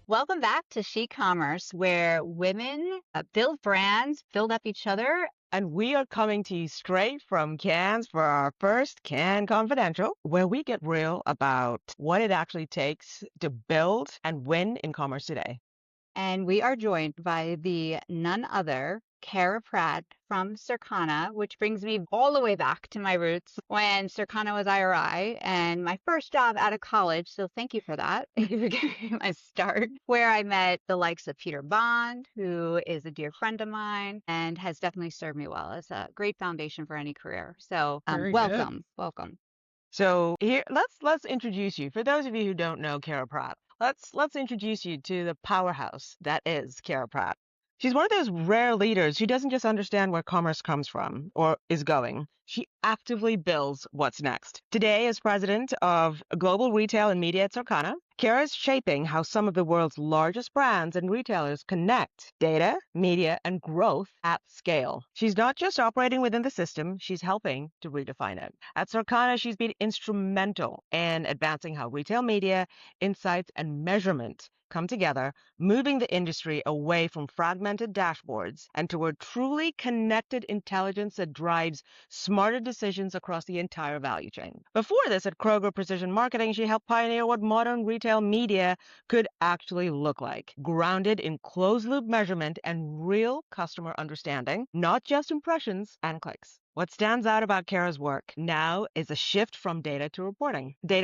Welcome back to She Commerce, where women build brands, build up each other. And we are coming to you straight from Cannes for our first Cannes Confidential, where we get real about what it actually takes to build and win in commerce today. And we are joined by the none other Cara Pratt from Circana, which brings me all the way back to my roots when Circana was IRI and my first job out of college. So thank you for that. Thank you for giving me my start, where I met the likes of Peter Bond, who is a dear friend of mine and has definitely served me well. It's a great foundation for any career. So Very good. welcome. So here, let's introduce you. For those of you who don't know Cara Pratt, let's introduce you to the powerhouse that is Cara Pratt. She's one of those rare leaders who doesn't just understand where commerce comes from or is going. She actively builds what's next. Today, as president of global retail and media at Circana, Cara is shaping how some of the world's largest brands and retailers connect data, media, and growth at scale. She's not just operating within the system, she's helping to redefine it. At Circana, she's been instrumental in advancing how retail media, insights, and measurement come together, moving the industry away from fragmented dashboards and toward truly connected intelligence that drives smarter decisions across the entire value chain. Before this, at Kroger Precision Marketing, she helped pioneer what modern retail media could actually look like, grounded in closed-loop measurement and real customer understanding, not just impressions and clicks. What stands out about Cara's work now is a shift from data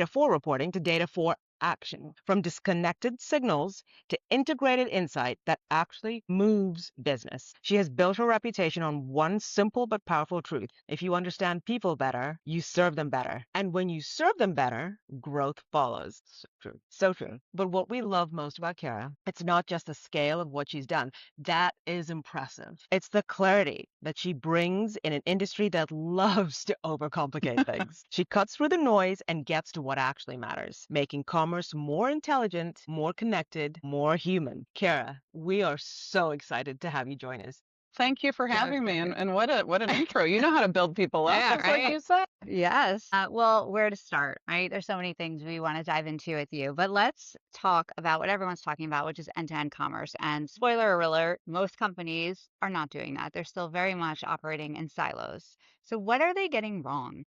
for reporting to data for action, from disconnected signals to integrated insight that actually moves business. She has built her reputation on one simple but powerful truth. If you understand people better, you serve them better. And when you serve them better, growth follows. So true. So true. But what we love most about Cara, it's not just the scale of what she's done. That is impressive. It's the clarity that she brings in an industry that loves to overcomplicate things. She cuts through the noise and gets to what actually matters, making commerce more intelligent, more connected, more human. Cara, we are so excited to have you join us. Thank you for So having me. And, excited. and what an intro. You know how to build people up, Yeah, just like right. you said. Yes. Well, where to start, right? There's so many things we want to dive into with you, but let's talk about what everyone's talking about, which is end-to-end commerce. And spoiler alert, most companies are not doing that. They're still very much operating in silos. So what are they getting wrong?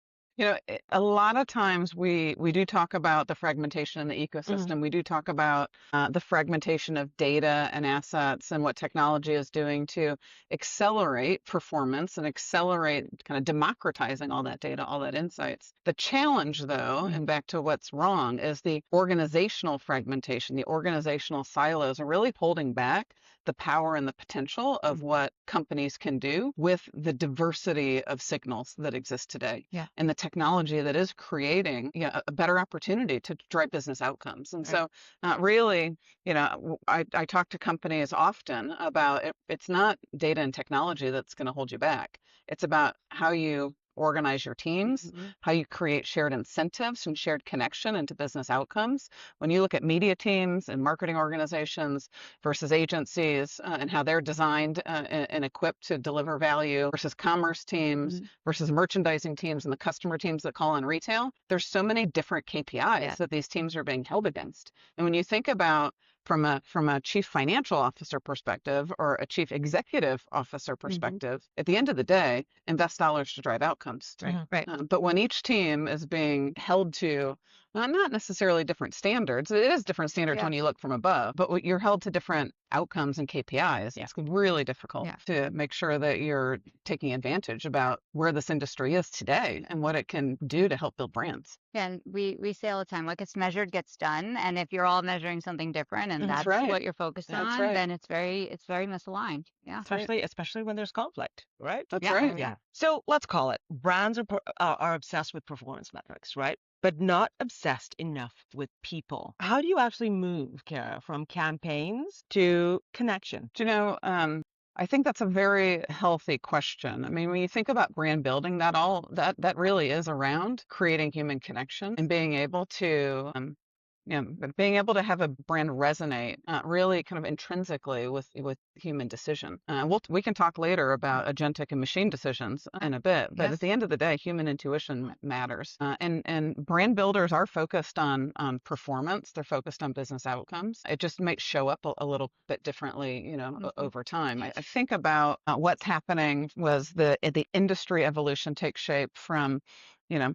A lot of times we do talk about the fragmentation in the Mhm. ecosystem. We do talk about the fragmentation of data and assets and what technology is doing to accelerate performance and accelerate kind of democratizing all that data, all that insights. The challenge, though, and back to what's wrong, is the organizational fragmentation, the organizational silos are really holding back the power and the potential of what companies can do with the diversity of signals that exist today Yeah. and the technology that is creating a better opportunity to drive business outcomes. And Right. so, really, I talk to companies often about it's not data and technology that's going to hold you back. It's about how you organize your teams, Mhm. how you create shared incentives and shared connection into business outcomes. When you look at media teams and marketing organizations versus agencies and how they're designed and equipped to deliver value versus commerce teams Mhm. versus merchandising teams and the customer teams that call on retail, there's so many different Yeah. KPIs that these teams are being held against. And when you think about from a chief financial officer perspective or a chief executive officer Mhm. perspective, at the end of the day, invest dollars to drive outcomes. Right. Right. But when each team is being held to not necessarily different standards, it is different standards Yeah. when you look from above, but you're held to different outcomes and KPIs. Yeah. It's really difficult Yeah. to make sure that you're taking advantage about where this industry is today and what it can do to help build brands. Yeah, and we say all the time, like it's measured gets done. And if you're all measuring something different and That's that's right. what you're focused That's on, right. then it's very misaligned. Yeah. That's right. Especially when there's conflict, right? That's Yeah. right. Yeah. So let's call it brands are obsessed with performance metrics, right? But not obsessed enough with people. How do you actually move, Cara, from campaigns to connection? Do you know, I think that's a very healthy question. I mean, when you think about brand building, that really is around creating human connection and being able to but being able to have a brand resonate really kind of intrinsically with human decision. We can talk later about agentic and machine decisions in a bit, but at the end of the day, human intuition matters. And brand builders are focused on performance. They're focused on business outcomes. It just might show up a little bit differently, over time. I think about what's happening was the industry evolution takes shape from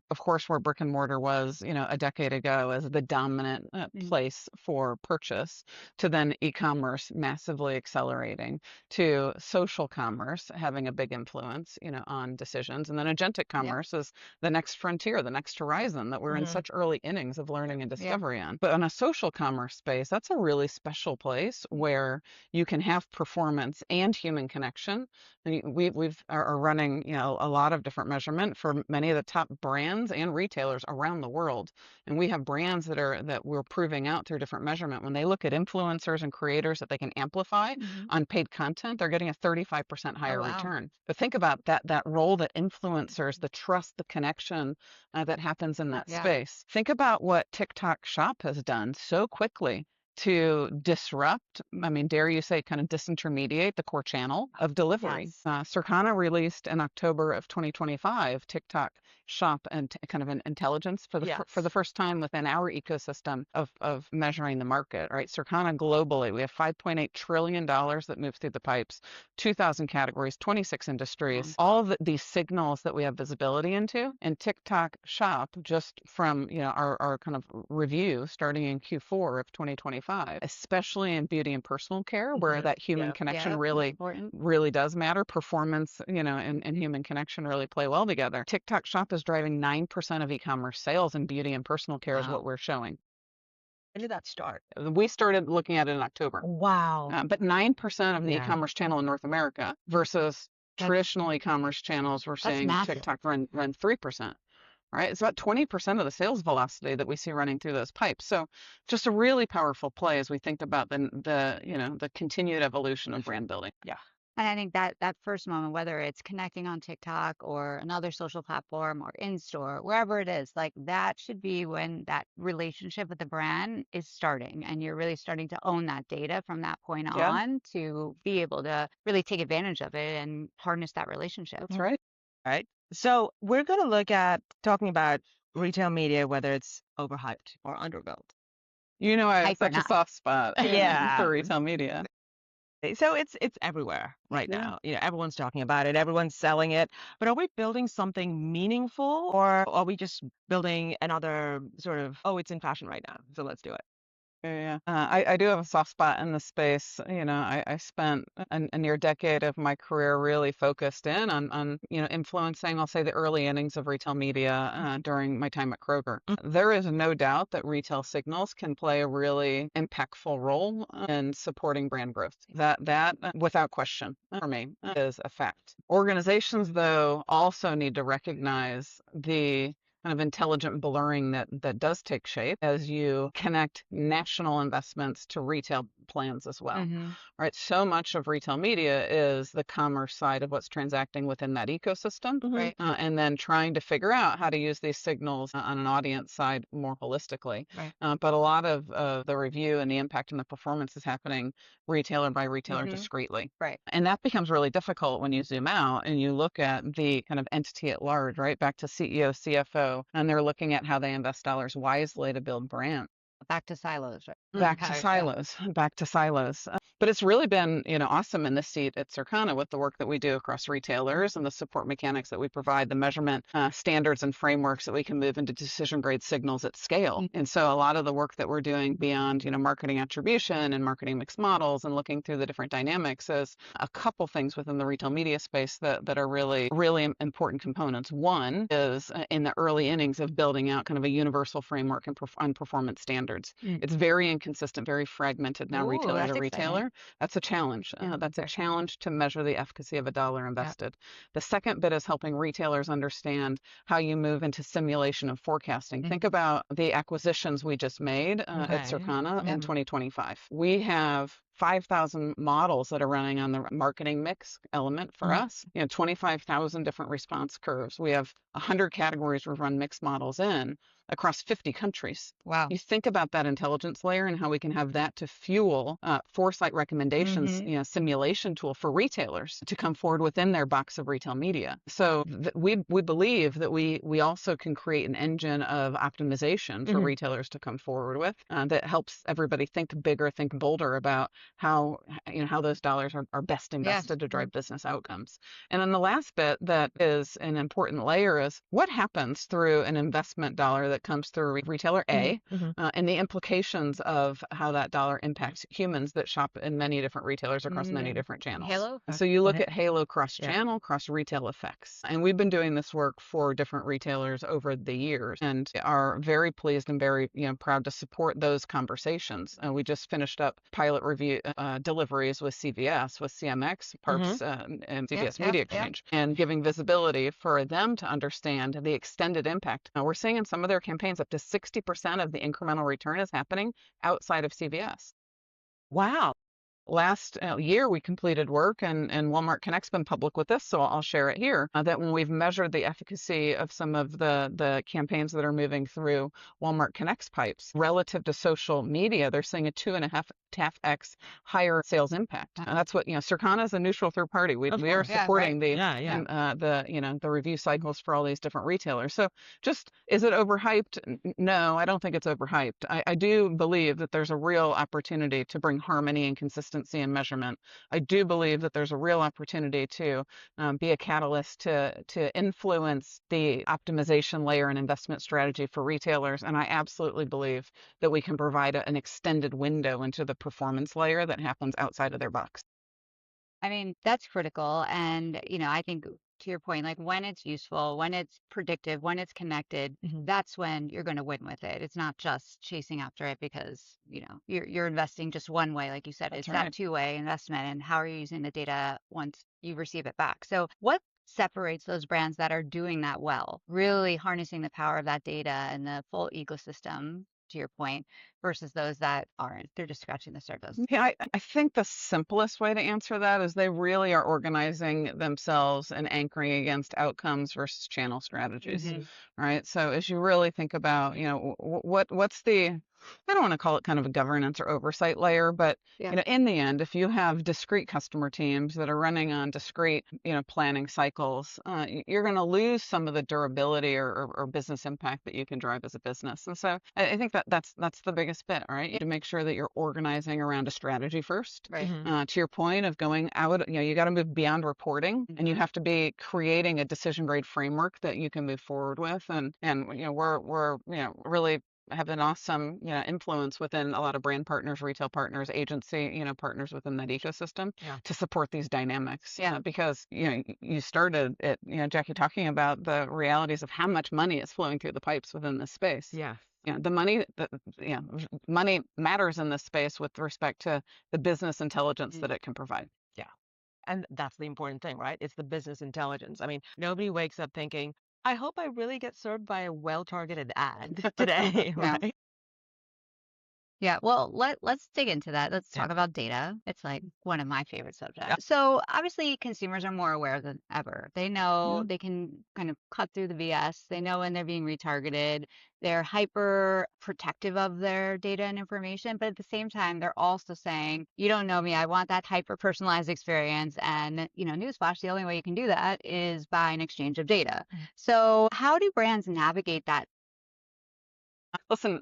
of course, where brick and mortar was, a decade ago as the dominant place for purchase, to then e-commerce massively accelerating, to social commerce having a big influence, on decisions. And then agentic commerce is the next frontier, the next horizon that we're in such early innings of learning and discovery on. But on a social commerce space, that's a really special place where you can have performance and human connection. And we've are running, a lot of different measurement for many of the top brands and retailers around the world. And we have brands that we're proving out through different measurement. When they look at influencers and creators that they can amplify on paid content, they're getting a 35% higher return. But think about that role that influencers, the trust, the connection that happens in that space. Think about what TikTok Shop has done so quickly to disrupt, dare you say, kind of disintermediate the core channel of delivery. Circana released in October of 2025 TikTok Shop and kind of an intelligence for the first time within our ecosystem of measuring the market. Right, Circana globally, we have $5.8 trillion that moves through the pipes, 2,000 categories, 26 industries, all of these signals that we have visibility into. And TikTok Shop, just from our kind of review starting in Q4 of 2025, especially in beauty and personal care, where that human connection really does matter. Performance, and human connection really play well together. TikTok Shop is driving 9% of e-commerce sales in beauty and personal care is what we're showing. When did that start? We started looking at it in October. Wow. But 9% of the e-commerce channel in North America versus traditional e-commerce channels, we're seeing TikTok run 3%. Right, it's about 20% of the sales velocity that we see running through those pipes. So, just a really powerful play as we think about the continued evolution of brand building. Yeah. And I think that first moment, whether it's connecting on TikTok or another social platform or in store, wherever it is, like that should be when that relationship with the brand is starting, and you're really starting to own that data from that point on to be able to really take advantage of it and harness that relationship. That's right. Right. So we're going to look at talking about retail media, whether it's overhyped or underbuilt. I have such a soft spot for retail media. So it's everywhere right now. Everyone's talking about it, everyone's selling it. But are we building something meaningful, or are we just building another sort of, it's in fashion right now, so let's do it? Yeah. I do have a soft spot in the space. I spent a near decade of my career really focused in on influencing, I'll say, the early innings of retail media during my time at Kroger. There is no doubt that retail signals can play a really impactful role in supporting brand growth. That without question, for me, is a fact. Organizations, though, also need to recognize the kind of intelligent blurring that does take shape as you connect national investments to retail plans as well. Right, so much of retail media is the commerce side of what's transacting within that ecosystem, right? And then trying to figure out how to use these signals on an audience side more holistically. But a lot of the review and the impact and the performance is happening retailer by retailer discreetly. Right. And that becomes really difficult when you zoom out and you look at the kind of entity at large, right? Back to CEO, CFO, and they're looking at how they invest dollars wisely to build brand. Back to silos, right? Back to silos. But it's really been, awesome in this seat at Circana with the work that we do across retailers and the support mechanics that we provide, the measurement standards and frameworks that we can move into decision grade signals at scale. And so a lot of the work that we're doing beyond, marketing attribution and marketing mix models and looking through the different dynamics is a couple things within the retail media space that are really, really important components. One is in the early innings of building out kind of a universal framework and performance standards. It's very inconsistent, very fragmented now, retailer to retailer. That's a challenge. That's a challenge to measure the efficacy of a dollar invested. The second bit is helping retailers understand how you move into simulation and forecasting. Think about the acquisitions we just made at Circana in 2025. We have 5,000 models that are running on the marketing mix element for us, 25,000 different response curves. We have 100 categories we run mixed models in across 50 countries. Wow. You think about that intelligence layer and how we can have that to fuel foresight recommendations, simulation tool for retailers to come forward within their box of retail media. So we believe that we also can create an engine of optimization for retailers to come forward with that helps everybody think bigger, think bolder about how those dollars are best invested to drive business outcomes. And then the last bit that is an important layer is what happens through an investment dollar that comes through retailer A, and the implications of how that dollar impacts humans that shop in many different retailers across many different channels. Halo? So you look at halo cross-channel, cross-retail effects. And we've been doing this work for different retailers over the years and are very pleased and very proud to support those conversations. We just finished up pilot review deliveries with CVS, with CMX, Parks, and CVS Media Exchange, and giving visibility for them to understand the extended impact. We're seeing in some of their campaigns up to 60% of the incremental return is happening outside of CVS. Wow. Last year, we completed work, and Walmart Connect's been public with this, so I'll share it here, that when we've measured the efficacy of some of the campaigns that are moving through Walmart Connect's pipes relative to social media, they're seeing a 2.5x higher sales impact. And that's what, Circana is a neutral third party. We are supporting the review cycles for all these different retailers. So just, is it overhyped? No, I don't think it's overhyped. I do believe that there's a real opportunity to bring harmony and consistency and measurement. I do believe that there's a real opportunity to be a catalyst to influence the optimization layer and investment strategy for retailers. And I absolutely believe that we can provide an extended window into the performance layer that happens outside of their box. I mean, that's critical. And, I think to your point, like when it's useful, when it's predictive, when it's connected, that's when you're going to win with it. It's not just chasing after it because, you're investing just one way. Like you said, it's that two-way investment. And how are you using the data once you receive it back? So what separates those brands that are doing that well, really harnessing the power of that data and the full ecosystem, to your point, versus those that aren't? They're just scratching the surface. Yeah, I think the simplest way to answer that is they really are organizing themselves and anchoring against outcomes versus channel strategies, right? So as you really think about, what's the, I don't want to call it kind of a governance or oversight layer, but in the end, if you have discrete customer teams that are running on discrete, planning cycles, you're going to lose some of the durability or business impact that you can drive as a business. And so I think that's the biggest bit, right? To make sure that you're organizing around a strategy first. Right. To your point of going out, you got to move beyond reporting, and you have to be creating a decision grade framework that you can move forward with. And we're really have an awesome, influence within a lot of brand partners, retail partners, agency, partners within that ecosystem to support these dynamics. Because, you started it, Jackie, talking about the realities of how much money is flowing through the pipes within this space. Yeah. The money matters in this space with respect to the business intelligence that it can provide. Yeah. And that's the important thing, right? It's the business intelligence. I mean, nobody wakes up thinking, I hope I really get served by a well-targeted ad today, right? Yeah, well, let's dig into that. Let's talk about data. It's like one of my favorite subjects. So obviously consumers are more aware than ever. They know they can kind of cut through the BS. They know when they're being retargeted. They're hyper protective of their data and information, but at the same time, they're also saying, you don't know me. I want that hyper personalized experience. And, newsflash, the only way you can do that is by an exchange of data. So how do brands navigate that? Listen,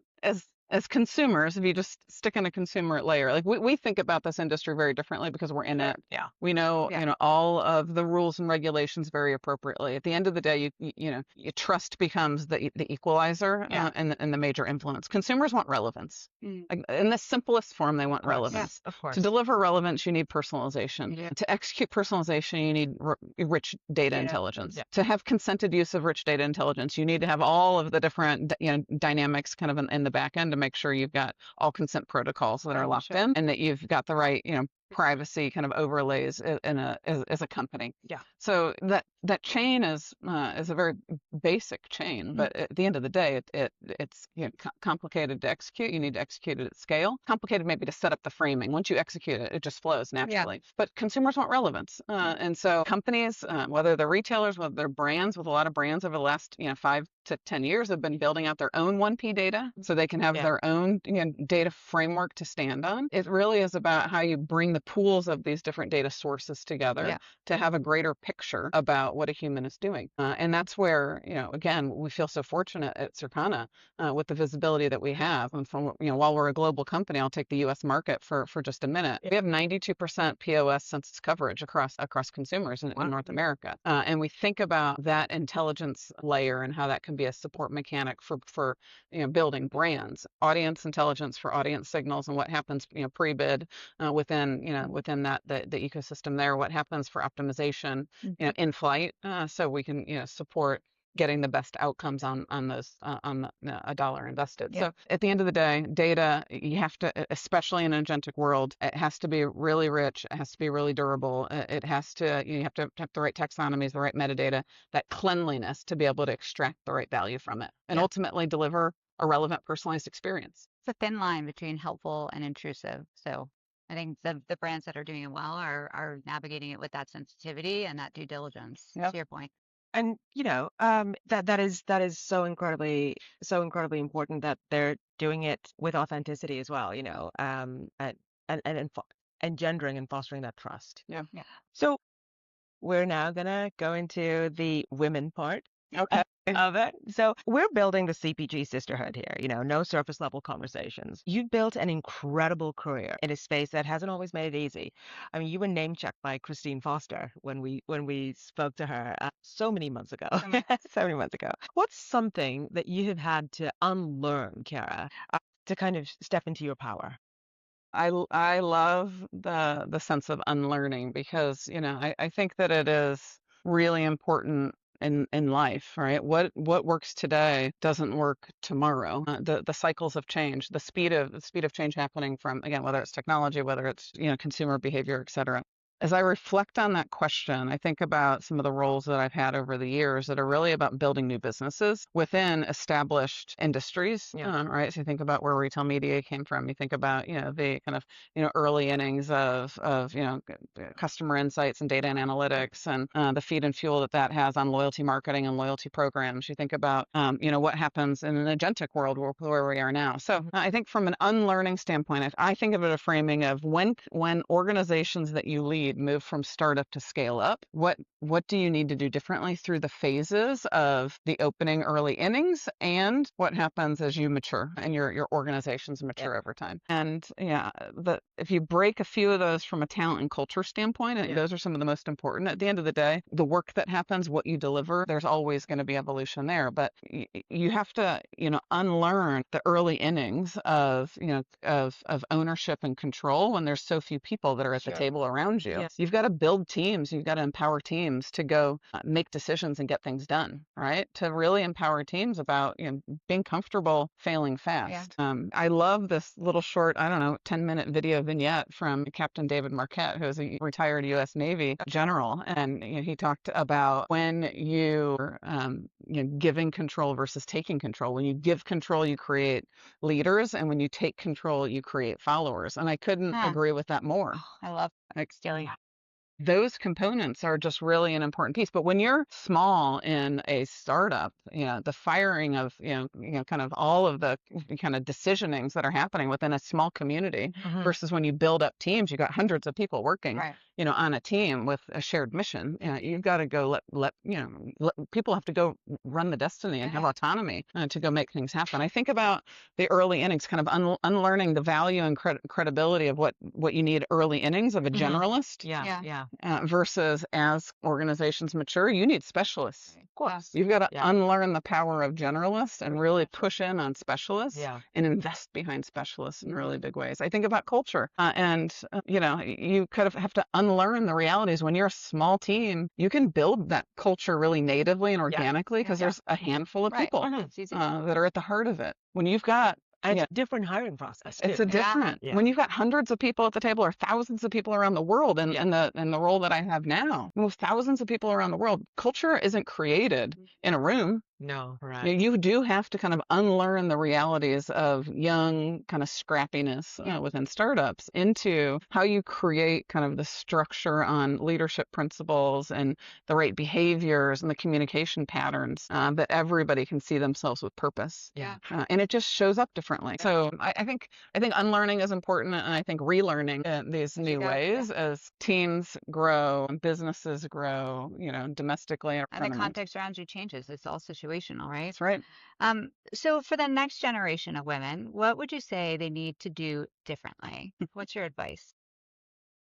as consumers, if you just stick in a consumer layer, like we think about this industry very differently because we're in it. Yeah. We know, all of the rules and regulations very appropriately. At the end of the day, you trust becomes the equalizer and the major influence. Consumers want relevance. Like, in the simplest form, they want relevance. Of course. To deliver relevance, you need personalization. To execute personalization, you need rich data intelligence. To have consented use of rich data intelligence, you need to have all of the different dynamics kind of in the back end to make sure you've got all consent protocols that are locked in and that you've got the right, privacy kind of overlays as a company. Yeah. So that that chain is a very basic chain, but at the end of the day, it's complicated to execute. You need to execute it at scale. Complicated maybe to set up the framing. Once you execute it, it just flows naturally. But consumers want relevance, and so companies, whether they're retailers, whether they're brands, with a lot of brands over the last 5 to 10 years, have been building out their own 1P data so they can have their own data framework to stand on. It really is about how you bring the pools of these different data sources together to have a greater picture about what a human is doing. And that's where, again, we feel so fortunate at Circana with the visibility that we have. And from, while we're a global company, I'll take the US market for just a minute. We have 92% POS census coverage across consumers in North America. And we think about that intelligence layer and how that can be a support mechanic for building brands, audience intelligence for audience signals and what happens, pre-bid within that the ecosystem there, what happens for optimization, in flight, so we can support getting the best outcomes on those on a dollar invested. So at the end of the day, data, you have to, especially in an agentic world, it has to be really rich, it has to be really durable, it has to, you have to have the right taxonomies, the right metadata, that cleanliness to be able to extract the right value from it and ultimately deliver a relevant personalized experience. It's a thin line between helpful and intrusive. So I think the brands that are doing it well are navigating it with that sensitivity and that due diligence, to your point. And that is so incredibly important that they're doing it with authenticity as well, and engendering and fostering that trust. Yeah. So we're now gonna go into the women part Okay. of it. So we're building the CPG sisterhood here, no surface level conversations. You've built an incredible career in a space that hasn't always made it easy. I mean, you were name checked by Christine Foster when we spoke to her so many months ago. So many months ago. What's something that you have had to unlearn, Cara, to kind of step into your power? I love the sense of unlearning because I think that it is really important in life, right? What works today doesn't work tomorrow. The cycles of change, the speed of change happening from, again, whether it's technology, whether it's consumer behavior, et cetera. As I reflect on that question, I think about some of the roles that I've had over the years that are really about building new businesses within established industries, right? So you think about where retail media came from. You think about, the kind of, early innings of customer insights and data and analytics and the feed and fuel that has on loyalty marketing and loyalty programs. You think about, what happens in an agentic world where we are now. So I think from an unlearning standpoint, I think of it a framing of when organizations that you lead move from startup to scale up, what do you need to do differently through the phases of the opening early innings and what happens as you mature and your organizations mature over time. And if you break a few of those from a talent and culture standpoint, I think those are some of the most important. At the end of the day, the work that happens, what you deliver, there's always going to be evolution there, but you have to unlearn the early innings of ownership and control when there's so few people that are at the table around you. You've got to build teams. You've got to empower teams to go make decisions and get things done, right? To really empower teams about being comfortable failing fast. I love this little short, 10-minute video vignette from Captain David Marquette, who is a retired U.S. Navy general, and he talked about when you're giving control versus taking control. When you give control, you create leaders, and when you take control, you create followers. And I couldn't agree with that more. I love stealing. Those components are just really an important piece. But when you're small in a startup, the firing of, kind of all of the kind of decisionings that are happening within a small community versus when you build up teams, you've got hundreds of people working, on a team with a shared mission. You've got to go let people have to go run the destiny and have autonomy to go make things happen. I think about the early innings, kind of unlearning the value and credibility of what you need early innings of a generalist. Versus as organizations mature, you need specialists. Of course. You've got to unlearn the power of generalists and really push in on specialists and invest behind specialists in really big ways. I think about culture you kind of have to unlearn the realities. When you're a small team, you can build that culture really natively and organically because there's a handful of people that are at the heart of it. When you've got And Yeah. it's a different hiring process It's too. a different Yeah. when you've got hundreds of people at the table or thousands of people around the world Yeah. in the role that I have now, with thousands of people around the world, culture isn't created in a room. No, right. You do have to kind of unlearn the realities of young kind of scrappiness within startups into how you create kind of the structure on leadership principles and the right behaviors and the communication patterns that everybody can see themselves with purpose. Yeah. And it just shows up differently. So I think unlearning is important, and I think relearning these new ways as teams grow, businesses grow, domestically And the context around you changes. It's all situational, right? That's right. So for the next generation of women, what would you say they need to do differently? What's your advice?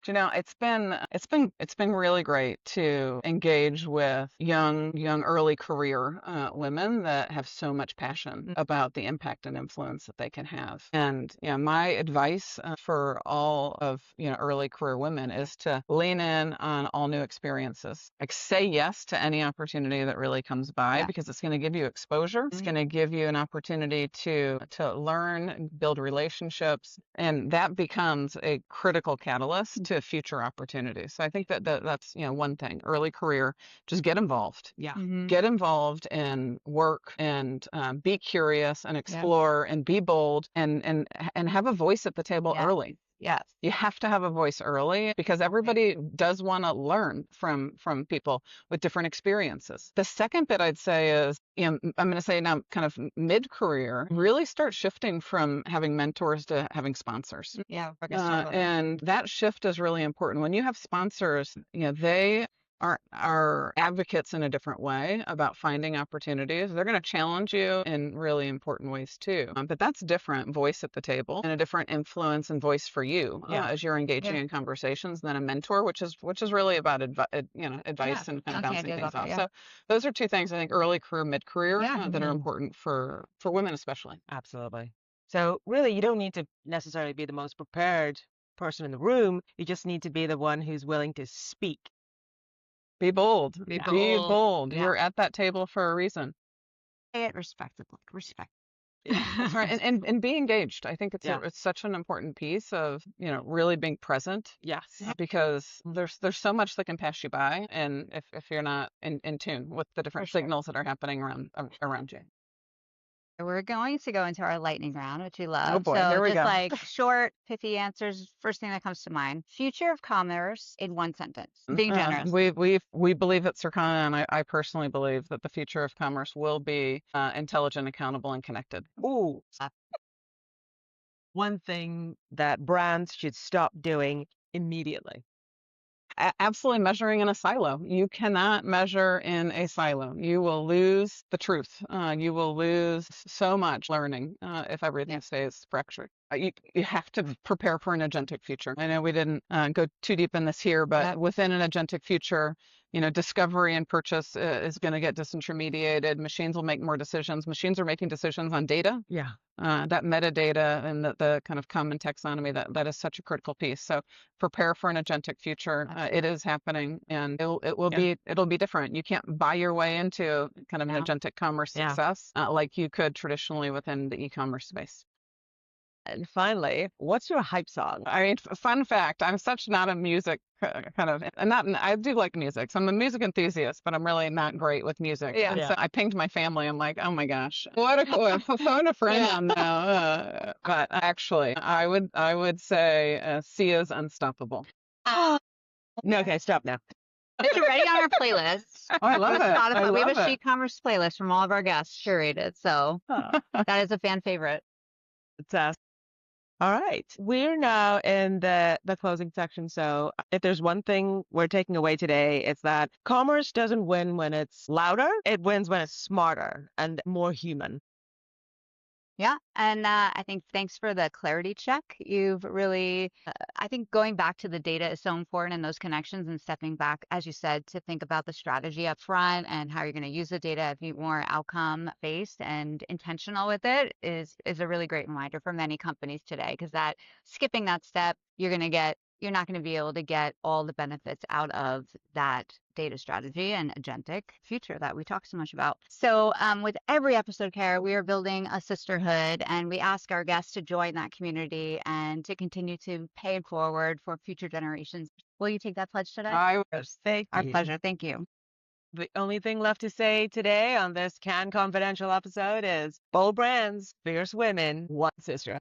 It's been really great to engage with young early career women that have so much passion about the impact and influence that they can have. And my advice for all of early career women is to lean in on all new experiences. Like, say yes to any opportunity that really comes by, because it's going to give you exposure. It's going to give you an opportunity to learn, build relationships, and that becomes a critical catalyst to future opportunities. So I think that's one thing. Early career, just get involved. Yeah. Get involved in work and be curious and explore and be bold and have a voice at the table early. Yes. You have to have a voice early because everybody does want to learn from people with different experiences. The second bit I'd say is, I'm going to say now kind of mid-career, really start shifting from having mentors to having sponsors. Yeah. And that shift is really important. When you have sponsors, they are advocates in a different way about finding opportunities. They're going to challenge you in really important ways too. But that's different voice at the table and a different influence and voice for you as you're engaging in conversations than a mentor, which is really about advice and kind of bouncing things off. So those are two things I think early career, mid career that are important for women especially. Absolutely. So really, you don't need to necessarily be the most prepared person in the room. You just need to be the one who's willing to speak. Be bold. Be Be bold. bold. Yeah. You're at that table for a reason. Say it respectably. Respect. That's right. And be engaged. I think it's such an important piece of, really being present. Yes. Because there's so much that can pass you by, and if you're not in tune with the different signals that are happening around you. We're going to go into our lightning round, which we love. Oh boy, so here we just go. like short, pithy answers. First thing that comes to mind. Future of commerce in one sentence. Being generous. We believe at Circana, and I personally believe that the future of commerce will be intelligent, accountable, and connected. Ooh. One thing that brands should stop doing immediately. Absolutely measuring in a silo. You cannot measure in a silo. You will lose the truth. You will lose so much learning if everything stays fractured. You have to prepare for an agentic future. I know we didn't go too deep in this here, but within an agentic future, discovery and purchase is going to get disintermediated. Machines will make more decisions. Machines are making decisions on data. Yeah. That metadata and the kind of common taxonomy, that is such a critical piece. So prepare for an agentic future. It is happening, and it'll be different. You can't buy your way into kind of an agentic commerce success like you could traditionally within the e-commerce space. And finally, what's your hype song? I mean, fun fact, I'm such not a music kind of, and I do like music. So I'm a music enthusiast, but I'm really not great with music. And so I pinged my family. I'm like, oh my gosh, what a phone a friend now. But actually, I would say Sia's Unstoppable. No, okay, stop now. It's already on our playlist. Oh, I love it. I We have love a it. Chic Commerce playlist from all of our guests curated. So that is a fan favorite. Fantastic. All right. We're now in the closing section. So if there's one thing we're taking away today, it's that commerce doesn't win when it's louder. It wins when it's smarter and more human. Yeah. And I think thanks for the clarity check. You've really, I think going back to the data is so important and those connections and stepping back, as you said, to think about the strategy up front and how you're going to use the data, be more outcome based and intentional with it is a really great reminder for many companies today, because that skipping that step, you're going to get you're not going to be able to get all the benefits out of that data strategy and agentic future that we talk so much about. So with every episode, Cara, we are building a sisterhood, and we ask our guests to join that community and to continue to pay it forward for future generations. Will you take that pledge today? I Yes, thank Our you. pleasure. Thank you. The only thing left to say today on this Can Confidential episode is bold brands, fierce women, one sister.